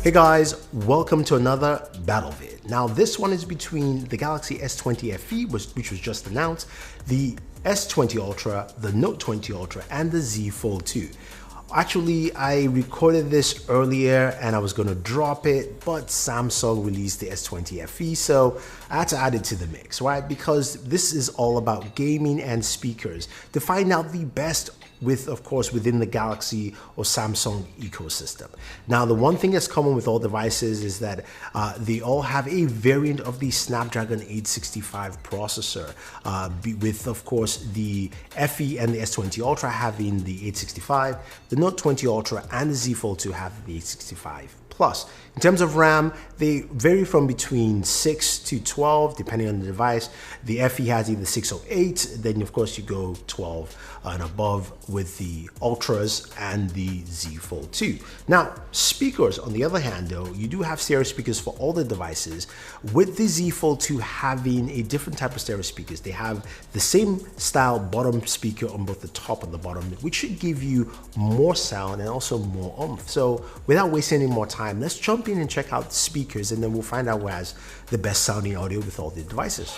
Hey guys, welcome to another battle vid. Now this one is between the Galaxy S20 FE, which was just announced, the S20 Ultra, the Note 20 Ultra, and the Z Fold 2. Actually, I recorded this earlier and I was going to drop it, but Samsung released the S20 FE, so I had to add it to the mix, right? Because this is all about gaming and speakers to find out the best of course, within the Galaxy or Samsung ecosystem. Now, the one thing that's common with all devices is that they all have a variant of the Snapdragon 865 processor, with, of course, the FE and the S20 Ultra having the 865, the Note 20 Ultra and the Z Fold 2 have the 865 Plus. In terms of RAM, they vary from between 6 to 12, depending on the device. The FE has either 608, then of course you go 12 and above with the Ultras and the Z Fold 2. Now, speakers, on the other hand though, you do have stereo speakers for all the devices, with the Z Fold 2 having a different type of stereo speakers. They have the same style bottom speaker on both the top and the bottom, which should give you more sound and also more oomph. So without wasting any more time, let's jump in and check out the speakers, and then we'll find out who has the best sounding audio with all the devices.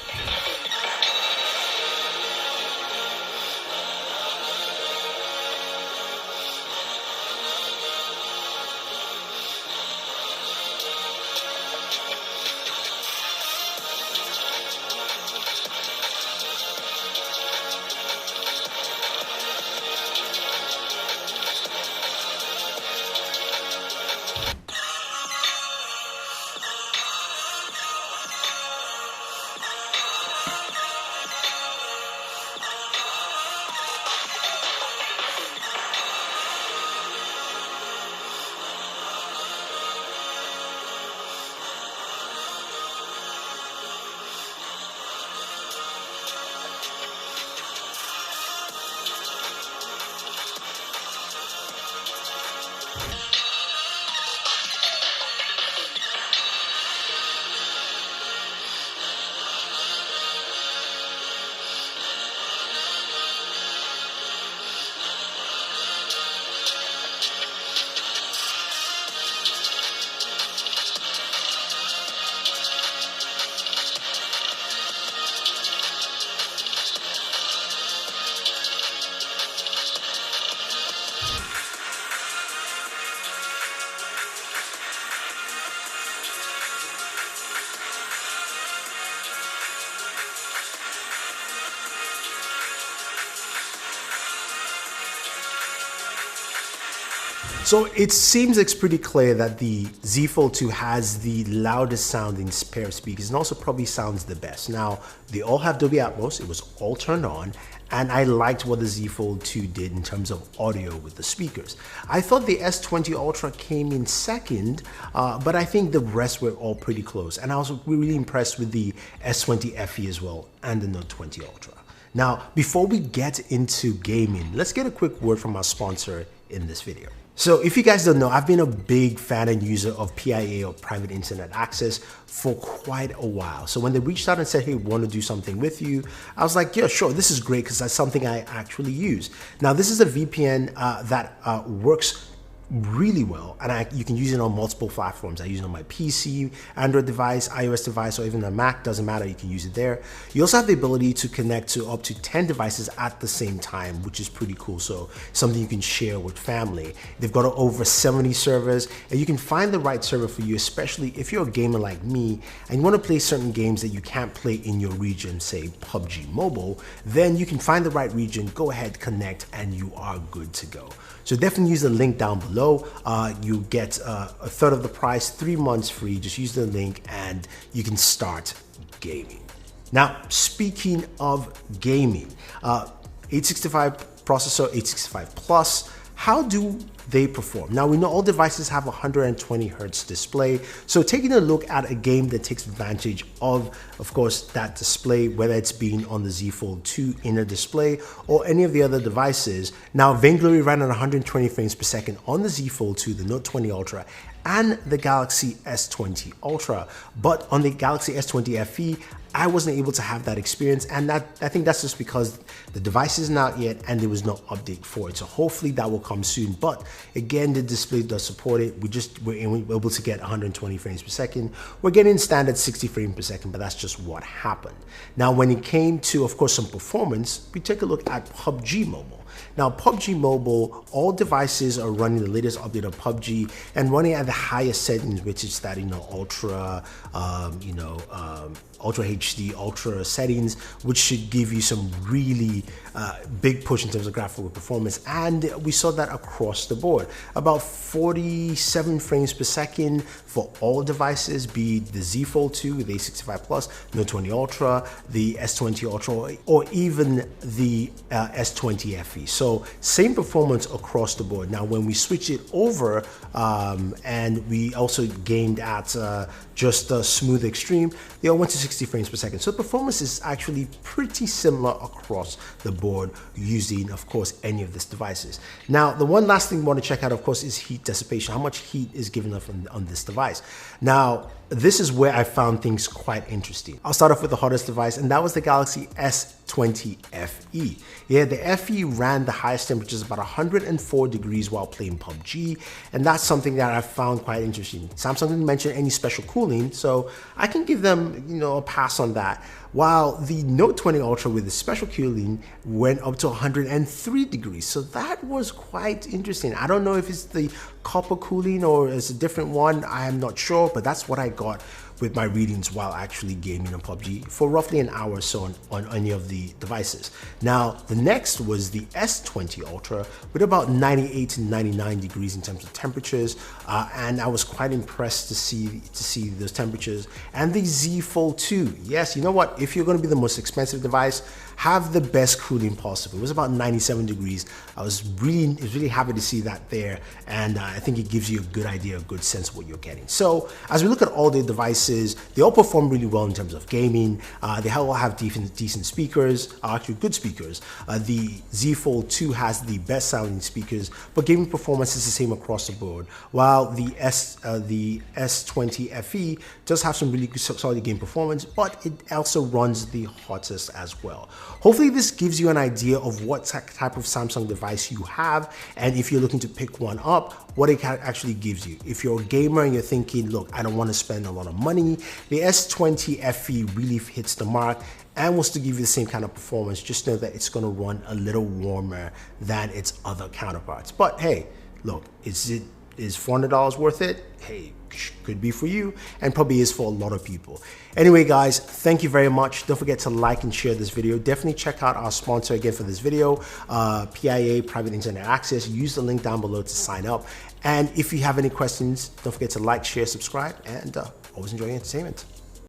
So it seems it's pretty clear that the Z Fold 2 has the loudest sounding pair of speakers and also probably sounds the best. Now, they all have Dolby Atmos, it was all turned on, and I liked what the Z Fold 2 did in terms of audio with the speakers. I thought the S20 Ultra came in second, but I think the rest were all pretty close. And I was really impressed with the S20 FE as well and the Note 20 Ultra. Now, before we get into gaming, let's get a quick word from our sponsor in this video. So if you guys don't know, I've been a big fan and user of PIA or private internet access for quite a while. So when they reached out and said, hey, we want to do something with you, I was like, yeah, sure, this is great because that's something I actually use. Now, this is a VPN that works really well, and you can use it on multiple platforms. I use it on my PC, Android device, iOS device, or even a Mac, doesn't matter, you can use it there. You also have the ability to connect to up to 10 devices at the same time, which is pretty cool. So something you can share with family. They've got over 70 servers, and you can find the right server for you, especially if you're a gamer like me and you want to play certain games that you can't play in your region, say PUBG Mobile, then you can find the right region, go ahead, connect, and you are good to go. So definitely use the link down below. You get a third of the price, 3 months free. Just use the link and you can start gaming. Now, speaking of gaming, 865 processor, 865 Plus, how do they perform? Now, we know all devices have 120 Hz display, so taking a look at a game that takes advantage of course, that display, whether it's being on the Z Fold 2 inner display or any of the other devices. Now, Vainglory ran at 120 frames per second on the Z Fold 2, the Note 20 Ultra, and the Galaxy S20 Ultra, but on the Galaxy S20 FE, I wasn't able to have that experience, and I think that's just because the device isn't out yet and there was no update for it. So hopefully that will come soon. But Again, the display does support it. We're able to get 120 frames per second. We're getting standard 60 frames per second, but that's just what happened. Now, when it came to, of course, some performance, we take a look at PUBG Mobile. Now, PUBG Mobile, all devices are running the latest update of PUBG and running at the highest settings, which is that, ultra, ultra HD, ultra settings, which should give you some really big push in terms of graphical performance. And we saw that across the board. About 47 frames per second for all devices, be it the Z Fold 2 with A65 Plus, Note 20 Ultra, the S20 Ultra, or even the S20 FE. So same performance across the board. Now, when we switch it over, and we also gained at just Smooth Extreme, they all went to 60 frames per second. So performance is actually pretty similar across the board using, of course, any of these devices. Now, the one last thing we want to check out, of course, is heat dissipation. How much heat is given off on this device? Now, this is where I found things quite interesting. I'll start off with the hottest device, and that was the Galaxy S20 FE. Yeah, the FE ran the highest temperatures about 104 degrees while playing PUBG, and that's something that I found quite interesting. Samsung didn't mention any special cooling, so I can give them, a pass on that. While the Note 20 Ultra with the special cooling went up to 103 degrees. So that was quite interesting. I don't know if it's the copper cooling or it's a different one. I am not sure, but that's what I got with my readings while actually gaming on PUBG for roughly an hour or so on any of the devices. Now, the next was the S20 Ultra with about 98 to 99 degrees in terms of temperatures, and I was quite impressed to see those temperatures. And the Z Fold 2, yes, you know what? If you're going to be the most expensive device, have the best cooling possible. It was about 97 degrees. I was really happy to see that there, and I think it gives you a good idea, a good sense of what you're getting. So as we look at all the devices, they all perform really well in terms of gaming. They all have decent speakers, actually good speakers. The Z Fold 2 has the best sounding speakers, but gaming performance is the same across the board. While the S20 FE does have some really good solid game performance, but it also runs the hottest as well. Hopefully this gives you an idea of what type of Samsung device you have, and if you're looking to pick one up, what it actually gives you. If you're a gamer and you're thinking, look, I don't want to spend a lot of money, the S20 FE really hits the mark and will still give you the same kind of performance. Just know that it's going to run a little warmer than its other counterparts. But hey, look, is $400 worth it? Hey, could be for you, and probably is for a lot of people. Anyway, guys, thank you very much. Don't forget to like and share this video. Definitely check out our sponsor again for this video, PIA, Private Internet Access. Use the link down below to sign up. And if you have any questions, don't forget to like, share, subscribe, and always enjoy your entertainment.